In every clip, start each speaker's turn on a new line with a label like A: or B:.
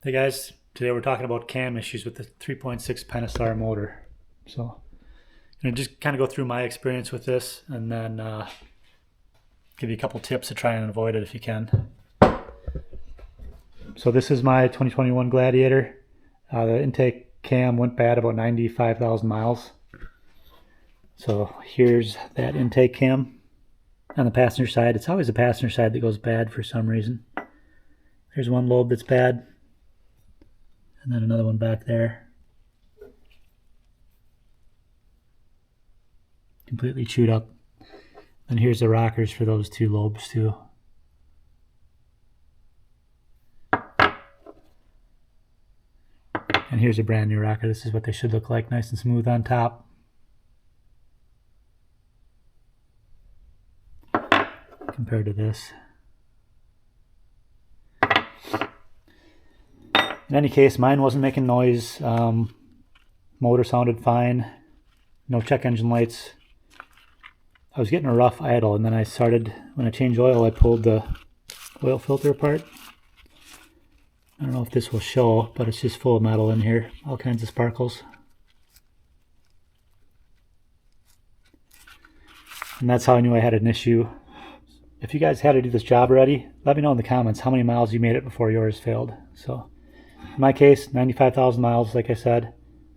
A: Hey guys, today we're talking about cam issues with the 3.6 Pentastar motor. So I'm going to just kind of go through my experience with this and then give you a couple tips to try and avoid it if you can. So this is my 2021 Gladiator. The intake cam went bad about 95,000 miles. So here's that intake cam on the passenger side. It's always the passenger side that goes bad for some reason. Here's one lobe that's bad. And then another one back there. Completely chewed up. And here's the rockers for those two lobes too. And here's a brand new rocker. This is what they should look like, nice and smooth on top. Compared to this. In any case, mine wasn't making noise. Motor sounded fine. No check engine lights. I was getting a rough idle, and then I started, when I changed oil, I pulled the oil filter apart. I don't know if this will show, but it's just full of metal in here. All kinds of sparkles. And that's how I knew I had an issue. If you guys had to do this job already, let me know in the comments how many miles you made it before yours failed. So, in my case, 95,000 miles, like I said.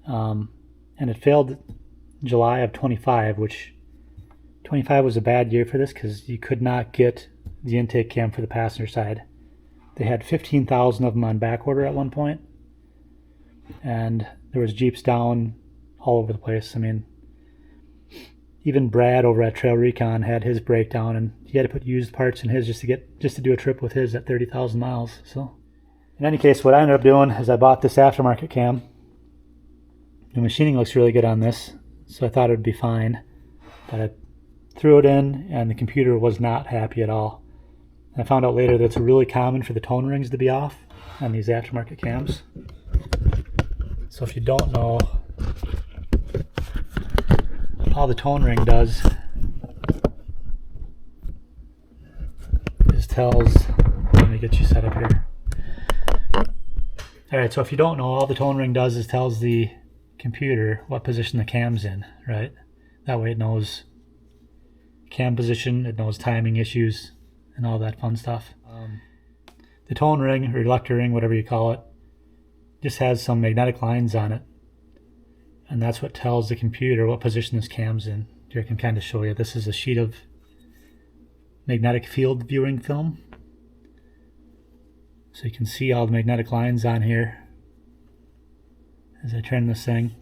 A: And it failed July of 25, which 25 was a bad year for this because you could not get the intake cam for the passenger side. They had 15,000 of them on back order at one point, and there was Jeeps down all over the place. I mean, even Brad over at Trail Recon had his breakdown, and he had to put used parts in his just to do a trip with his at 30,000 miles. So, in any case, what I ended up doing is I bought this aftermarket cam. The machining looks really good on this, so I thought it would be fine. But I threw it in, and the computer was not happy at all. I found out later that it's really common for the tone rings to be off on these aftermarket cams. So if you don't know, all the tone ring does is tells, let me get you set up here. Alright, so if you don't know, all the tone ring does is tells the computer what position the cam's in, right? That way it knows cam position, it knows timing issues, and all that fun stuff. The tone ring, or reluctor ring, whatever you call it, just has some magnetic lines on it. And that's what tells the computer what position this cam's in. Here I can kind of show you. This is a sheet of magnetic field viewing film. So you can see all the magnetic lines on here as I turn this thing.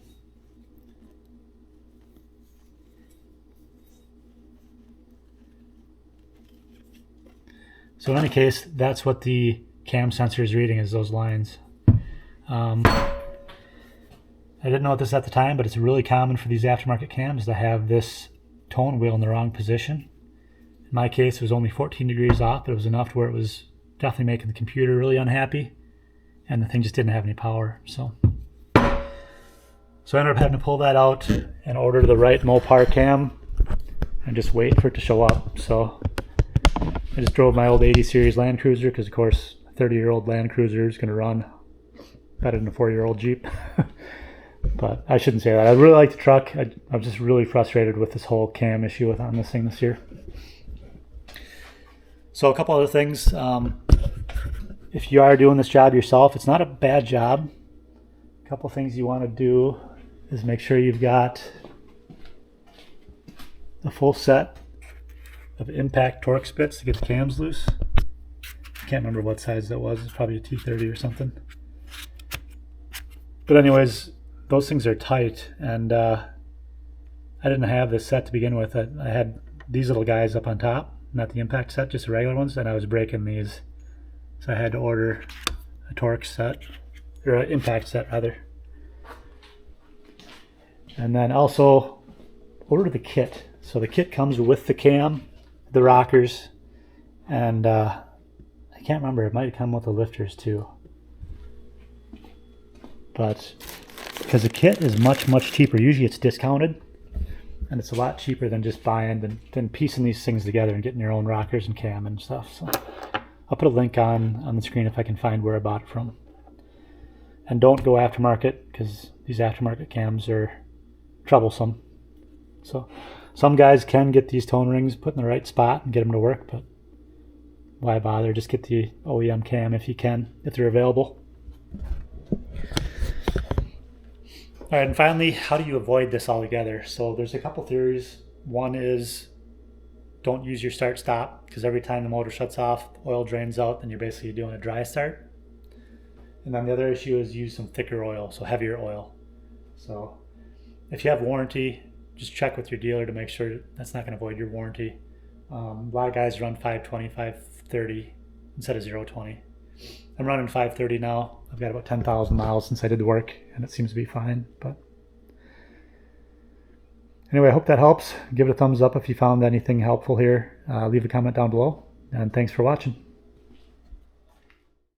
A: So in any case, that's what the cam sensor is reading, is those lines. I didn't know this at the time, but it's really common for these aftermarket cams to have this tone wheel in the wrong position. In my case, it was only 14 degrees off, but it was enough to where it was definitely making the computer really unhappy, and the thing just didn't have any power. So I ended up having to pull that out and order the right Mopar cam and just wait for it to show up. So I just drove my old 80 series Land Cruiser because, of course, a 30-year-old Land Cruiser is going to run better than a 4-year-old Jeep. But I shouldn't say that. I really like the truck. I'm just really frustrated with this whole cam issue on this thing this year. So a couple other things. If you are doing this job yourself, it's not a bad job. A couple things you want to do is make sure you've got a full set of impact torque spits to get the cams loose. I can't remember what size that was. It's probably a 230 or something. But anyways, those things are tight, and I didn't have this set to begin with. I had these little guys up on top, not the impact set, just the regular ones, and I was breaking these. So I had to order a torque set, or an impact set rather. And then also order the kit. So the kit comes with the cam, the rockers, and I can't remember, it might come with the lifters too. But because the kit is much cheaper, usually it's discounted, and it's a lot cheaper than just buying than piecing these things together and getting your own rockers and cam and stuff. So I'll put a link on the screen if I can find where I bought it from. And don't go aftermarket, because these aftermarket cams are troublesome. So some guys can get these tone rings put in the right spot and get them to work, but why bother? Just get the OEM cam if you can, if they're available. All right, and finally, how do you avoid this altogether? So there's a couple theories. One is don't use your start-stop, because every time the motor shuts off, the oil drains out, and you're basically doing a dry start. And then the other issue is use some thicker oil, so heavier oil. So if you have warranty, just check with your dealer to make sure that's not going to void your warranty. A lot of guys run 520, 530 instead of 020. I'm running 530 now. I've got about 10,000 miles since I did the work, and it seems to be fine. But anyway, I hope that helps. Give it a thumbs up if you found anything helpful here. Leave a comment down below, and thanks for watching.